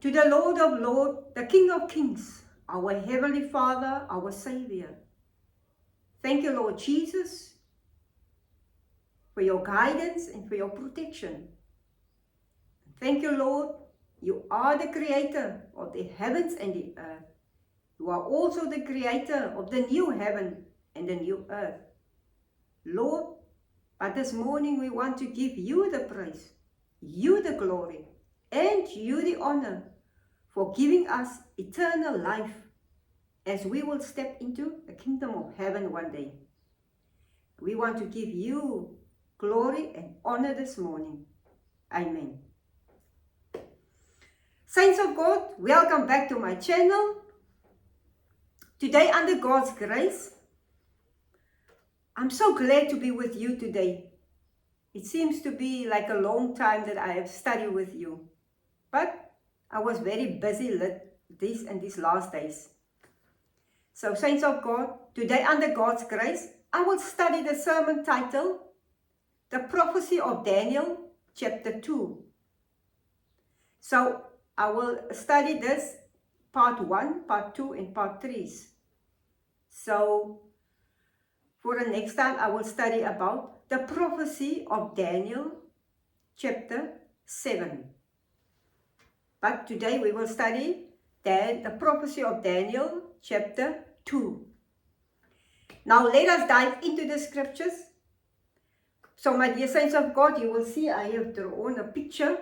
to the Lord of Lords, the King of Kings, our Heavenly Father, our Savior. Thank you, Lord Jesus, for your guidance and for your protection. Thank you, Lord, you are the creator of the heavens and the earth. You are also the creator of the new heaven and the new earth. Lord, but this morning we want to give you the praise, you the glory, and you the honor for giving us eternal life as we will step into the kingdom of heaven one day. We want to give you glory and honor this morning. Amen. Saints of God, welcome back to my channel. Today, under God's grace, I'm so glad to be with you today. It seems to be like a long time that I have studied with you, but I was very busy these last days. So, Saints of God, today under God's grace, I will study the sermon titled, The Prophecy of Daniel, chapter 2. So, I will study this part 1, part 2, and part 3. So, for the next time, I will study about the prophecy of Daniel, chapter 7. But today we will study the prophecy of Daniel, chapter 2. Now let us dive into the scriptures. So my dear saints of God, you will see I have drawn a picture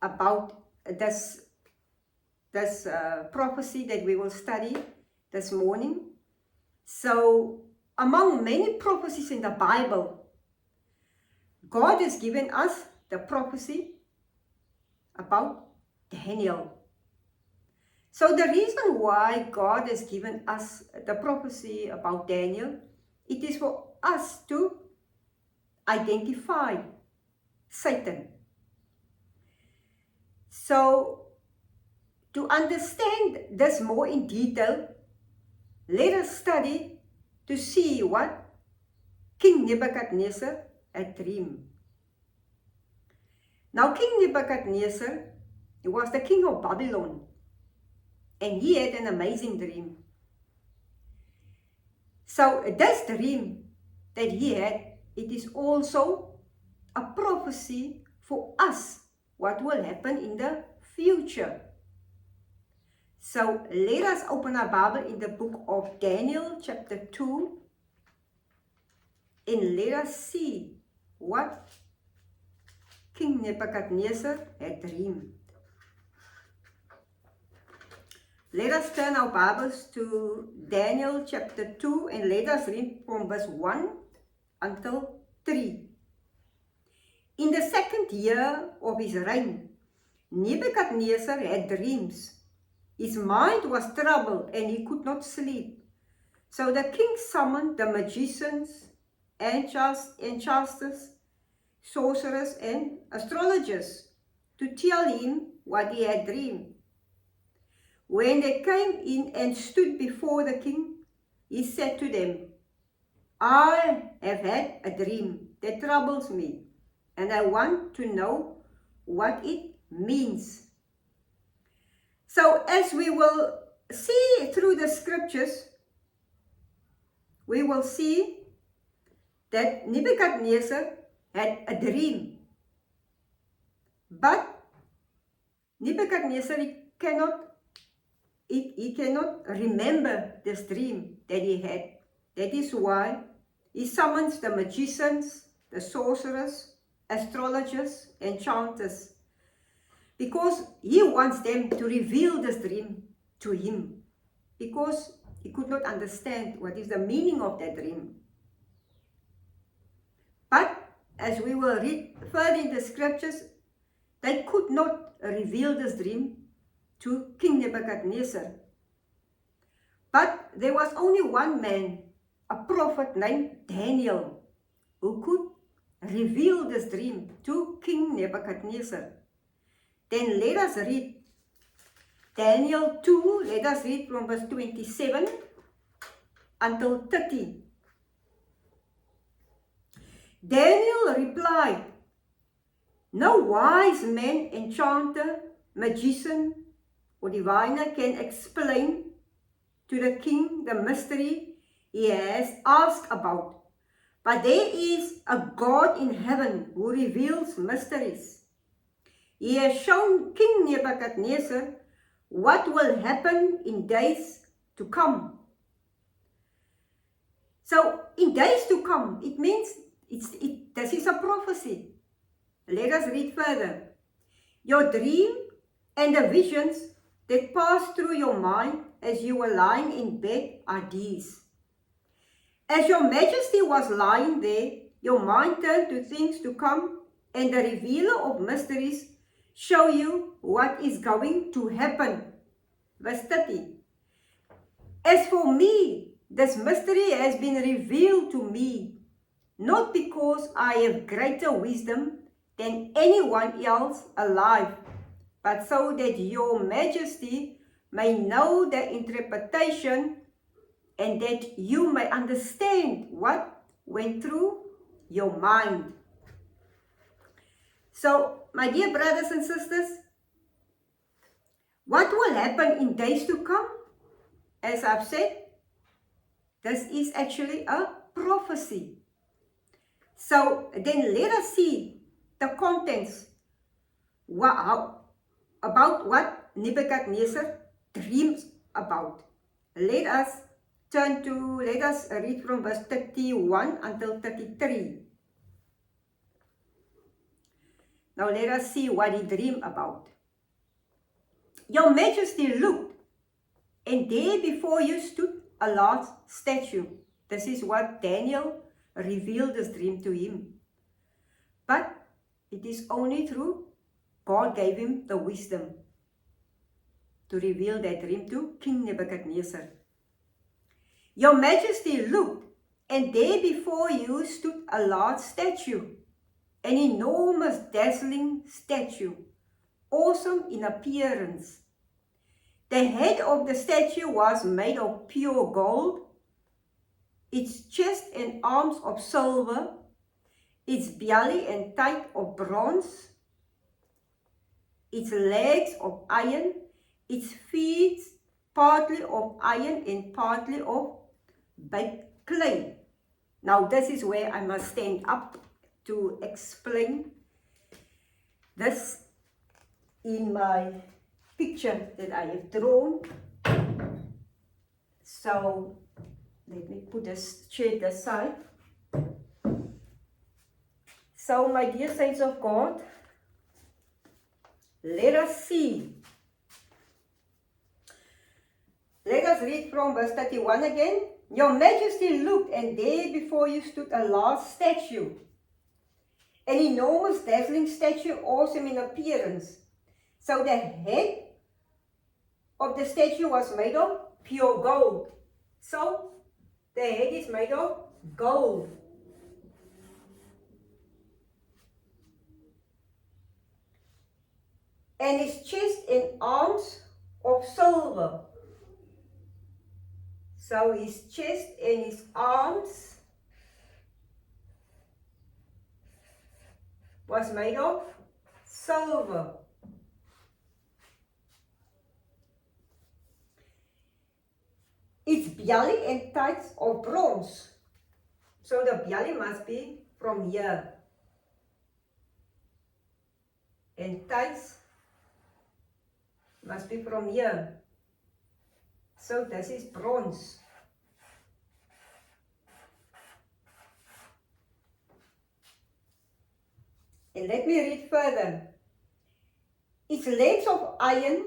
about this prophecy that we will study this morning. So among many prophecies in the Bible, God has given us the prophecy about Daniel. So the reason why God has given us the prophecy about Daniel, it is for us to identify Satan. So to understand this more in detail, let us study to see what King Nebuchadnezzar had dreamed. Now King Nebuchadnezzar, he was the king of Babylon, and he had an amazing dream. So this dream that he had, it is also a prophecy for us, what will happen in the future. So let us open our Bible in the book of Daniel chapter 2 and let us see what King Nebuchadnezzar had dreamed. Let us turn our Bibles to Daniel chapter 2 and let us read from verse 1 until 3. In the second year of his reign, Nebuchadnezzar had dreams. His mind was troubled and he could not sleep. So the king summoned the magicians, enchanters, sorcerers, and astrologers to tell him what he had dreamed. When they came in and stood before the king, he said to them, I have had a dream that troubles me, and I want to know what it means. So as we will see through the scriptures, we will see that Nebuchadnezzar had a dream. But Nebuchadnezzar he cannot remember this dream that he had. That is why he summons the magicians, the sorcerers, astrologers, enchanters, because he wants them to reveal this dream to him, because he could not understand what is the meaning of that dream. But as we will read further in the scriptures, they could not reveal this dream to King Nebuchadnezzar. But there was only one man, a prophet named Daniel, who could reveal this dream to King Nebuchadnezzar. Then let us read Daniel 2, let us read from verse 27 until 30. Daniel replied, no wise man, enchanter, magician or diviner can explain to the king the mystery he has asked about. But there is a God in heaven who reveals mysteries. He has shown King Nebuchadnezzar what will happen in days to come. So, in days to come, it means this is a prophecy. Let us read further. Your dream and the visions that passed through your mind as you were lying in bed are these. As your majesty was lying there, your mind turned to things to come, and the revealer of mysteries show you what is going to happen. Verse 30. As for me, this mystery has been revealed to me, not because I have greater wisdom than anyone else alive, but so that your majesty may know the interpretation and that you may understand what went through your mind. So, my dear brothers and sisters, what will happen in days to come? As I've said, this is actually a prophecy. So, then let us see the contents about what Nebuchadnezzar dreams about. Let us read from verse 31 until 33. Now let us see what he dreamed about. Your majesty looked, and there before you stood a large statue. This is what Daniel revealed this dream to him. But it is only through God gave him the wisdom to reveal that dream to King Nebuchadnezzar. Your majesty looked, and there before you stood a large statue, an enormous dazzling statue, awesome in appearance. The head of the statue was made of pure gold, its chest and arms of silver, its belly and thigh of bronze, its legs of iron, its feet partly of iron and partly of baked clay. Now this is where I must stand up to explain this in my picture that I have drawn. So let me put this chair aside. So my dear saints of God, let us see. Let us read from verse 31 again. Your majesty looked, and there before you stood a large statue, an enormous dazzling statue, awesome in appearance. So the head of the statue was made of pure gold. So the head is made of gold. And his chest and arms of silver. So his chest and his arms was made of silver. Its belly and thighs of bronze. So the belly must be from here. And thighs must be from here. So this is bronze. And let me read further. Its legs of iron,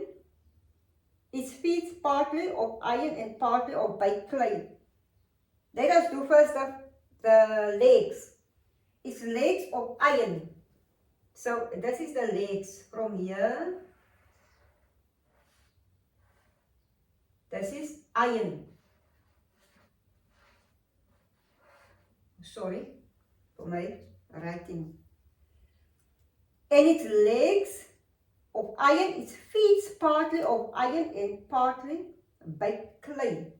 its feet partly of iron and partly of baked clay. Let us do first the legs. Its legs of iron. So this is the legs from here. This is iron. Sorry for my writing. And its legs of iron, its feet partly of iron and partly baked clay.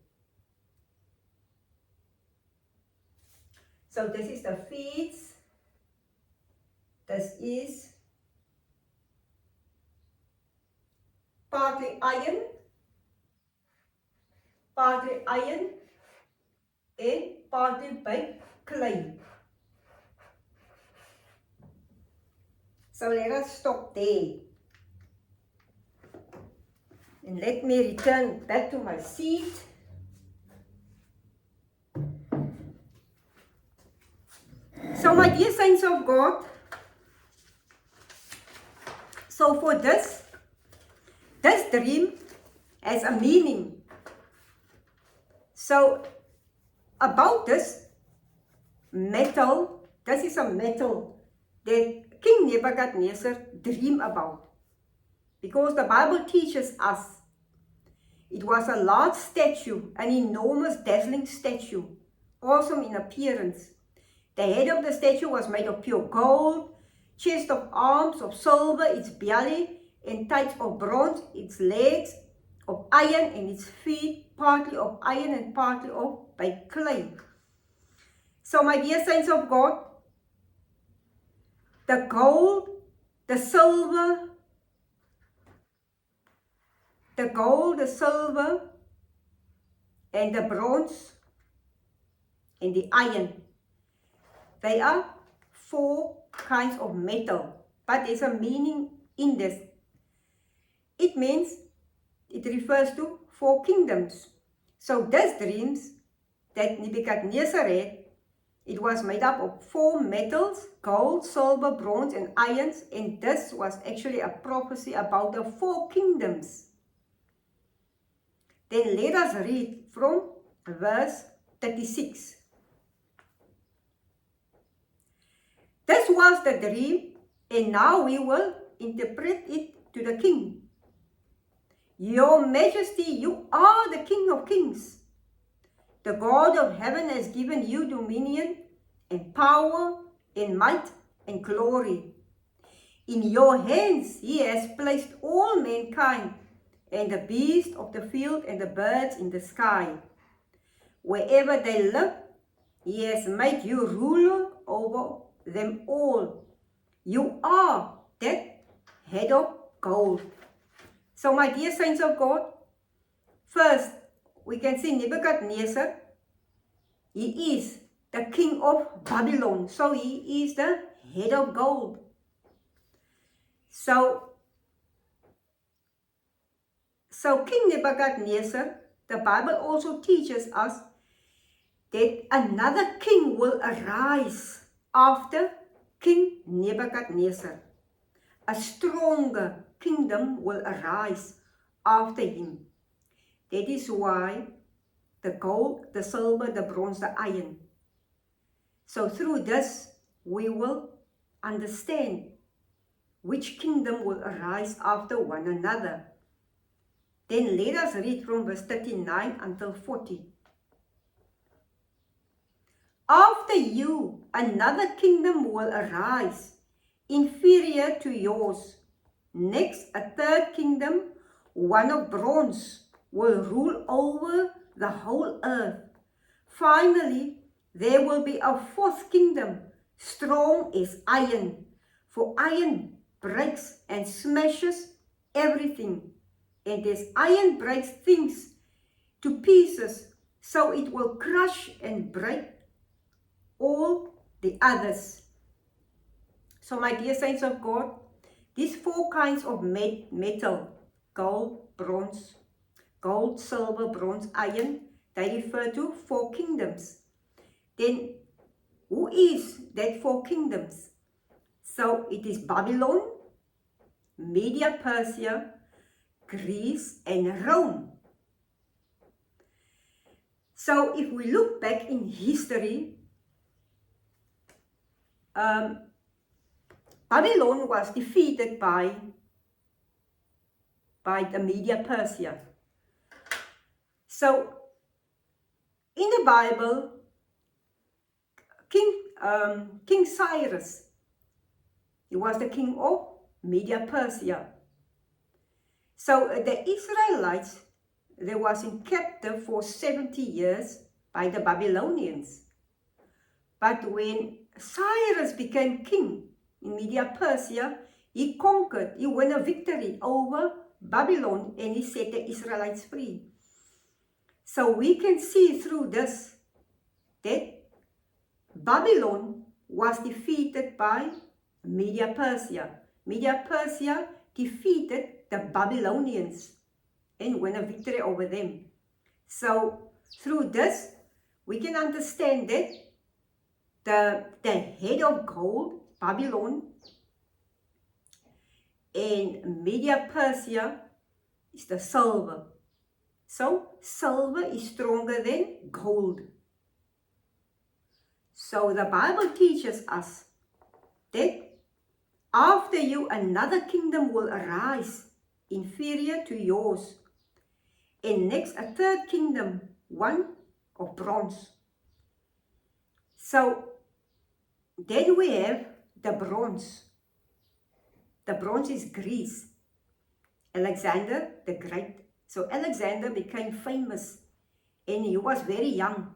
So this is the feet. This is partly iron, and partly by clay. So let us stop there. And let me return back to my seat. So my dear saints of God, so for this dream has a meaning. So about this metal, this is a metal that King Nebuchadnezzar dreamed about. Because the Bible teaches us it was a large statue, an enormous dazzling statue, awesome in appearance. The head of the statue was made of pure gold, chest of arms of silver, its belly and thighs of bronze, its legs of iron and its feet partly of iron and partly of by clay. So my dear saints of God, the gold, the silver, and the bronze and the iron, they are 4 kinds of metal, but there's a meaning in this. It means, it refers to 4 kingdoms. So this dreams that Nebuchadnezzar had, it was made up of 4 metals, gold, silver, bronze and irons, and this was actually a prophecy about the 4 kingdoms. Then let us read from verse 36. This was the dream, and now we will interpret it to the king. Your Majesty, you are the King of Kings. The God of heaven has given you dominion and power and might and glory. In your hands he has placed all mankind and the beasts of the field and the birds in the sky. Wherever they live, he has made you ruler over them all. You are that head of gold. So my dear saints of God, first we can see Nebuchadnezzar, he is the king of Babylon. So he is the head of gold. So King Nebuchadnezzar, the Bible also teaches us that another king will arise after King Nebuchadnezzar. A stronger kingdom will arise after him. That is why the gold, the silver, the bronze, the iron. So through this, we will understand which kingdom will arise after one another. Then let us read from verse 39 until 40. After you, another kingdom will arise, inferior to yours. Next, a third kingdom, one of bronze, will rule over the whole earth. Finally, there will be a fourth kingdom, strong as iron, for iron breaks and smashes everything. And as iron breaks things to pieces, so it will crush and break all the others. So my dear saints of God, these 4 kinds of metal, gold, silver, bronze, iron, they refer to 4 kingdoms. Then who is that 4 kingdoms? So it is Babylon, Media Persia, Greece and Rome. So if we look back in history, Babylon was defeated by the Media Persia. So in the Bible, King Cyrus, he was the king of Media Persia. So the Israelites, they was in captive for 70 years by the Babylonians. But when Cyrus became king in Media Persia, he conquered, he won a victory over Babylon, and he set the Israelites free. So we can see through this that Babylon was defeated by Media-Persia. Media-Persia defeated the Babylonians and won a victory over them. So through this, we can understand that the head of gold, Babylon, and Media-Persia is the silver. So silver is stronger than gold. So the Bible teaches us that after you another kingdom will arise, inferior to yours, and next a third kingdom, one of bronze. So then we have the bronze. The bronze is Greece, Alexander the Great. So Alexander became famous, and he was very young,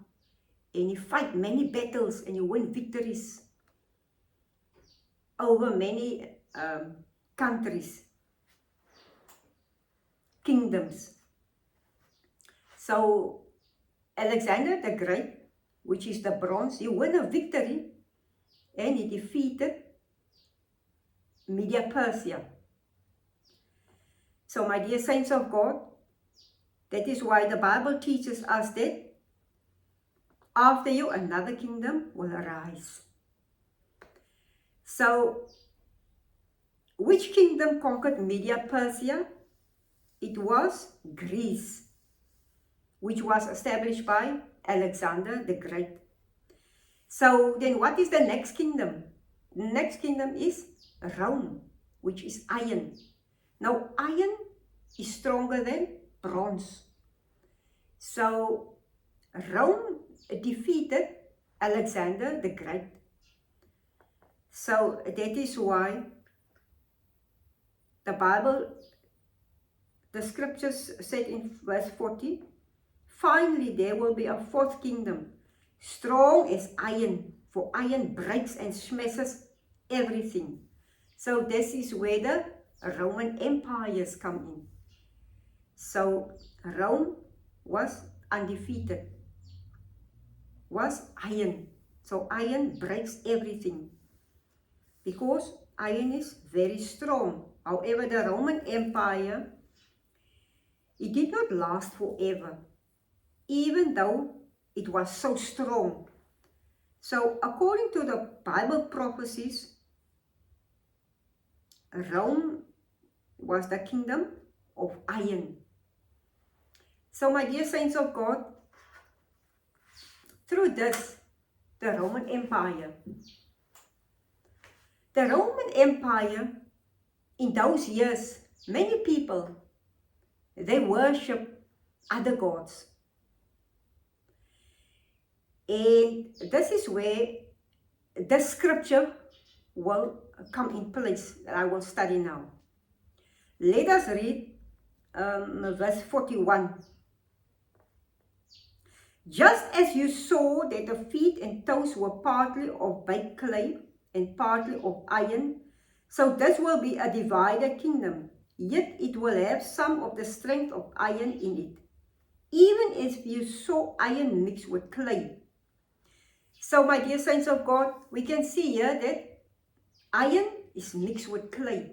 and he fought many battles, and he won victories over many countries, kingdoms. So Alexander the Great, which is the bronze, he won a victory, and he defeated Media-Persia. So my dear saints of God, that is why the Bible teaches us that after you another kingdom will arise. So which kingdom conquered Media-Persia? It was Greece, which was established by Alexander the Great. So then what is the next kingdom? The next kingdom is Rome, which is iron. Now iron is stronger than bronze. So Rome defeated Alexander the Great. So that is why the Bible, the scriptures said in verse 40, finally there will be a fourth kingdom, strong as iron, for iron breaks and smashes everything. So this is where the Roman empires come in. So Rome was undefeated, was iron. So iron breaks everything, because iron is very strong. However, the Roman Empire, it did not last forever, even though it was so strong. So according to the Bible prophecies, Rome was the kingdom of iron. So my dear saints of God, through this, the Roman Empire, in those years, many people, they worship other gods. And this is where the scripture will come in place that I will study now. Let us read verse 41. Just as you saw that the feet and toes were partly of baked clay and partly of iron, so this will be a divided kingdom, yet it will have some of the strength of iron in it, even as you saw iron mixed with clay. So my dear saints of God, we can see here that iron is mixed with clay.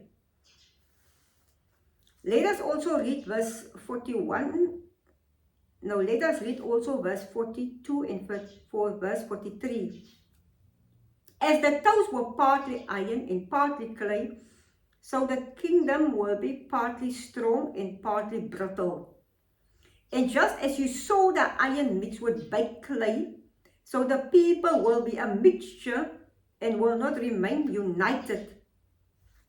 Let us also read verse 41. Now let us read also verse 42 and verse 43. As the toes were partly iron and partly clay, so the kingdom will be partly strong and partly brittle. And just as you saw the iron mixed with baked clay, so the people will be a mixture and will not remain united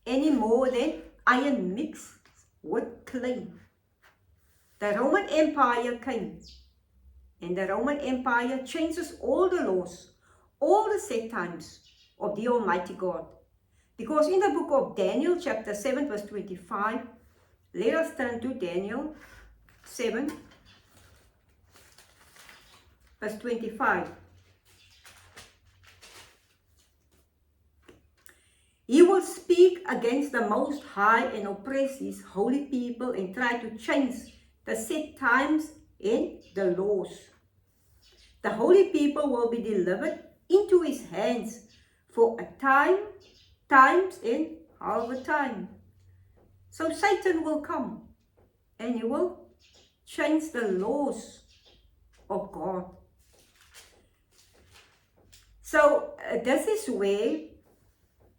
any more than iron mixed with clay. The Roman Empire came, and the Roman Empire changes all the laws, all the set times of the Almighty God. Because in the book of Daniel, chapter 7, verse 25, let us turn to Daniel 7, verse 25. He will speak against the Most High and oppress his holy people and try to change the set times and the laws. The holy people will be delivered into his hands for a times and half a time. So Satan will come and he will change the laws of God. So this is where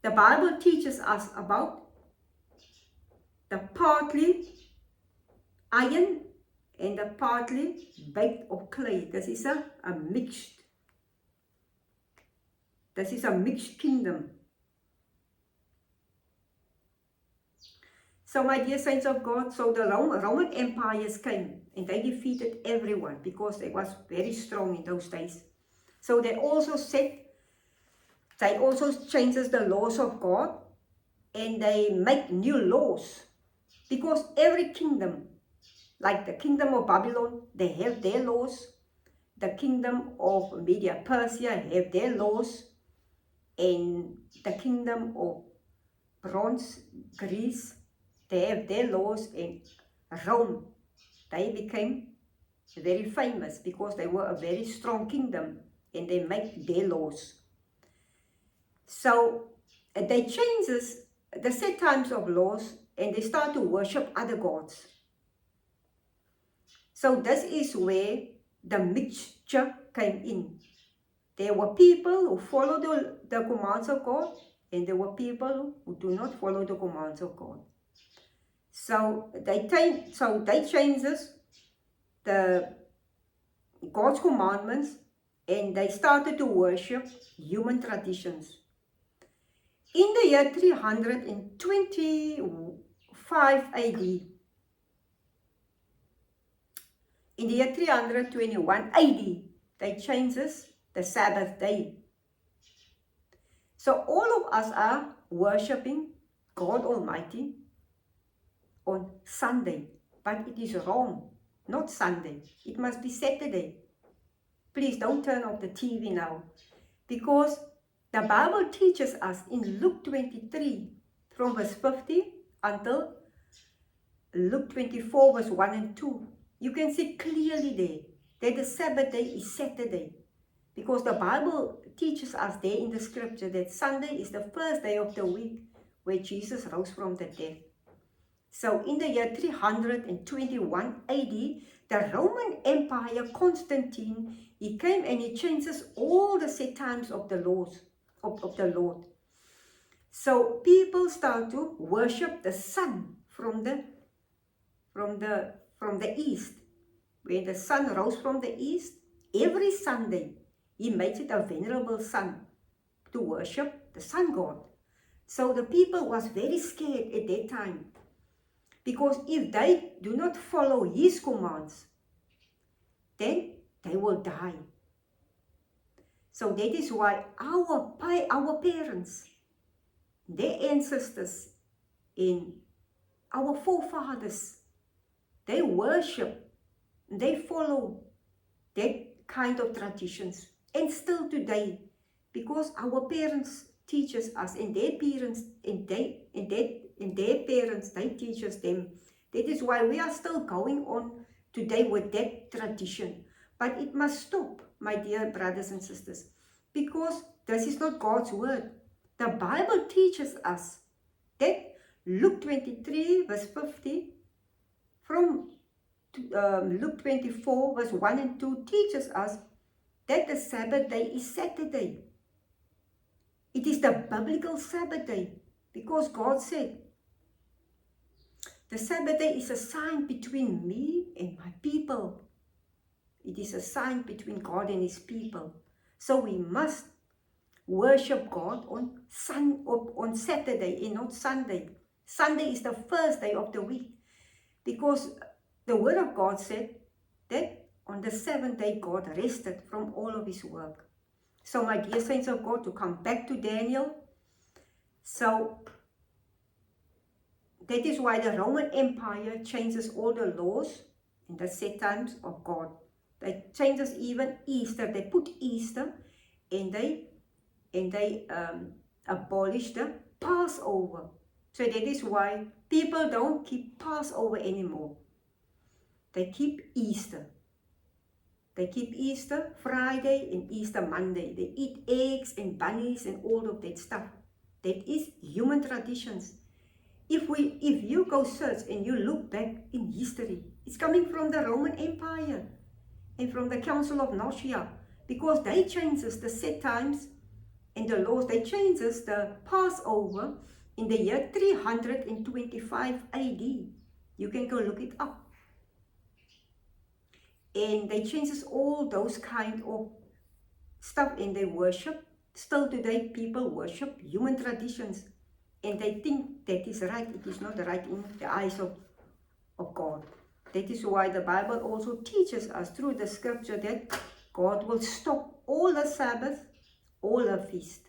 the Bible teaches us about the partly iron and the partly baked of clay. This is a mixed kingdom. So my dear saints of God, so the Roman empires came and they defeated everyone because they was very strong in those days. So they also changes the laws of God and they make new laws because every kingdom, like the kingdom of Babylon, they have their laws. The kingdom of Media Persia have their laws, and the kingdom of Bronze Greece, they have their laws, and Rome, they became very famous because they were a very strong kingdom and they make their laws. So they changes the set times of laws and they start to worship other gods. So this is where the mixture came in. There were people who followed the commands of God and there were people who do not follow the commands of God. So they changes the God's commandments and they started to worship human traditions. In the year 325 AD, in the year 321 AD, they changes the Sabbath day. So all of us are worshipping God Almighty on Sunday, but it is wrong, not Sunday. It must be Saturday. Please don't turn off the TV now, because the Bible teaches us in Luke 23 from verse 50 until Luke 24 verse 1 and 2. You can see clearly there that the Sabbath day is Saturday, because the Bible teaches us there in the scripture that Sunday is the first day of the week where Jesus rose from the dead. So in the year 321 AD, the Roman Empire, Constantine, he came and he changes all the set times of the laws of the Lord. So people start to worship the sun from the east. When the sun rose from the east, every Sunday, he makes it a venerable sun to worship the sun god. So the people was very scared at that time, because if they do not follow his commands, then they will die. So that is why our parents, their ancestors, and our forefathers, they worship, they follow that kind of traditions. And still today, because our parents teaches us, and their parents, their parents, they teach us them. That is why we are still going on today with that tradition. But it must stop, my dear brothers and sisters, because this is not God's word. The Bible teaches us that Luke 23 verse 50 from Luke 24 verse 1 and 2 teaches us that the Sabbath day is Saturday. It is the biblical Sabbath day, because God said, the Sabbath day is a sign between me and my people. It is a sign between God and his people. So we must worship God on Saturday and not Sunday. Sunday is the first day of the week, because the word of God said that on the seventh day God rested from all of his work. So my dear saints of God, to come back to Daniel, so that is why the Roman Empire changes all the laws and the set times of God. They changes even Easter. They put Easter and they abolish the Passover. So that is why people don't keep Passover anymore. They keep Easter. They keep Easter Friday and Easter Monday. They eat eggs and bunnies and all of that stuff. That is human traditions. If you go search and you look back in history, it's coming from the Roman Empire and from the Council of Nicaea, because they changes the set times and the laws. They changes the Passover in the year 325 AD. You can go look it up. And they changes all those kind of stuff and they worship. Still today people worship human traditions and they think that is right. It is not right in the eyes of God. That is why the Bible also teaches us through the scripture that God will stop all the Sabbath, all the feast.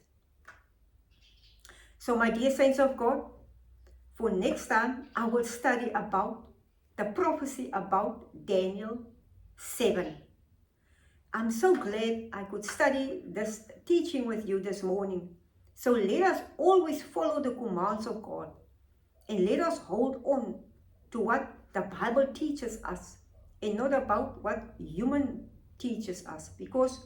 So my dear saints of God, for next time I will study about the prophecy about Daniel 7. I'm so glad I could study this teaching with you this morning. So let us always follow the commands of God and let us hold on to what the Bible teaches us and not about what human teaches us, because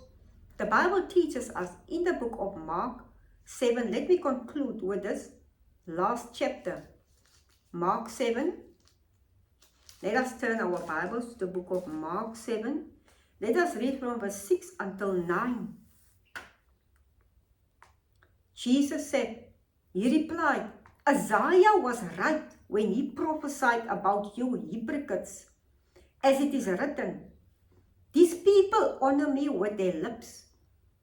the Bible teaches us in the book of Mark 7. Let me conclude with this last chapter, Mark 7. Let us turn our Bibles to the book of Mark 7. Let us read from verse 6 until 9. Jesus said, he replied, Isaiah was right when he prophesied about you hypocrites, as it is written, these people honor me with their lips,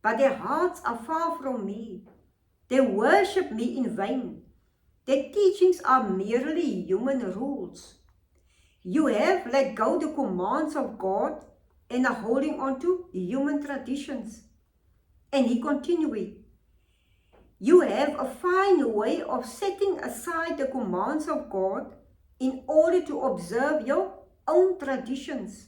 but their hearts are far from me. They worship me in vain. Their teachings are merely human rules. You have let go the commands of God and are holding on to human traditions. And he continued, you have a fine way of setting aside the commands of God in order to observe your own traditions.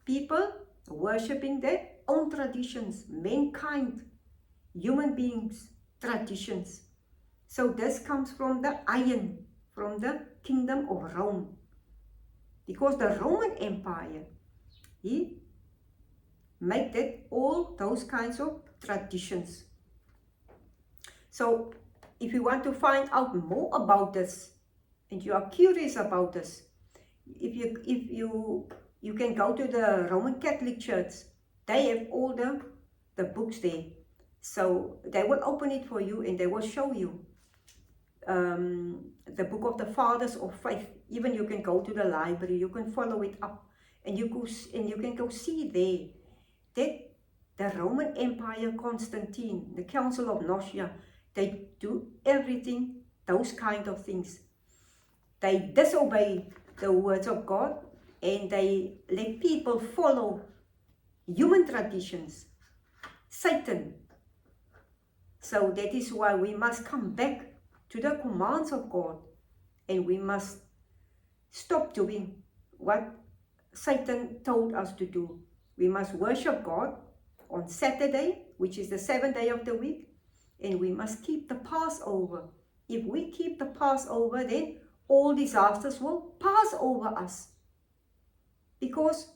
People worshipping their own traditions, mankind, human beings, traditions. So this comes from the iron, from the kingdom of Rome. Because the Roman Empire, he made that all those kinds of traditions. So if you want to find out more about this and you are curious about this, if you can go to the Roman Catholic Church. They have all the books there. So they will open it for you and they will show you the book of the Fathers of Faith. Even you can go to the library, you can follow it up, and you can go see there that the Roman Empire, Constantine, the Council of Nicaea, they do everything, those kind of things. They disobey the words of God and they let people follow human traditions, Satan. So that is why we must come back to the commands of God and we must stop doing what Satan told us to do. We must worship God on Saturday, which is the 7th day of the week, and we must keep the Passover. If we keep the Passover, then all disasters will pass over us. Because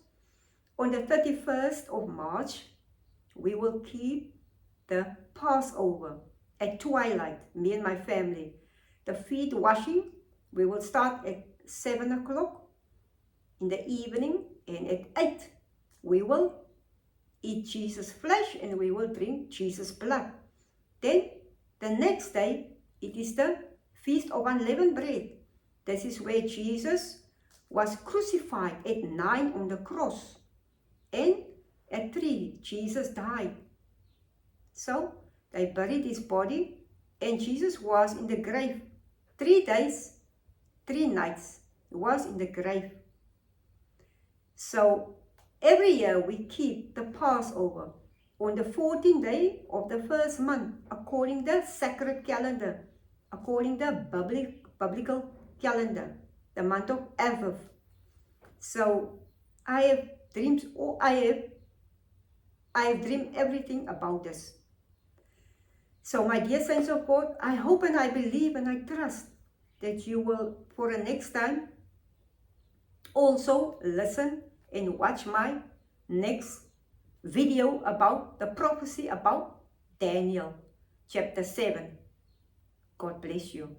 on the 31st of March, we will keep the Passover at twilight, me and my family. The feet washing, we will start at 7 o'clock in the evening, and at 8 we will eat Jesus' flesh and we will drink Jesus' blood. Then the next day, it is the Feast of Unleavened Bread. This is where Jesus was crucified at 9 on the cross. And at 3, Jesus died. So they buried his body and Jesus was in the grave. 3 days, 3 nights, he was in the grave. So every year we keep the Passover on the 14th day of the first month, according the sacred calendar, according the biblical calendar, the month of Aviv. So I have dreams, I have dreamed everything about this. So my dear saints of God, I hope and I believe and I trust that you will, for the next time, also listen and watch my next video about the prophecy about Daniel chapter 7. God bless you.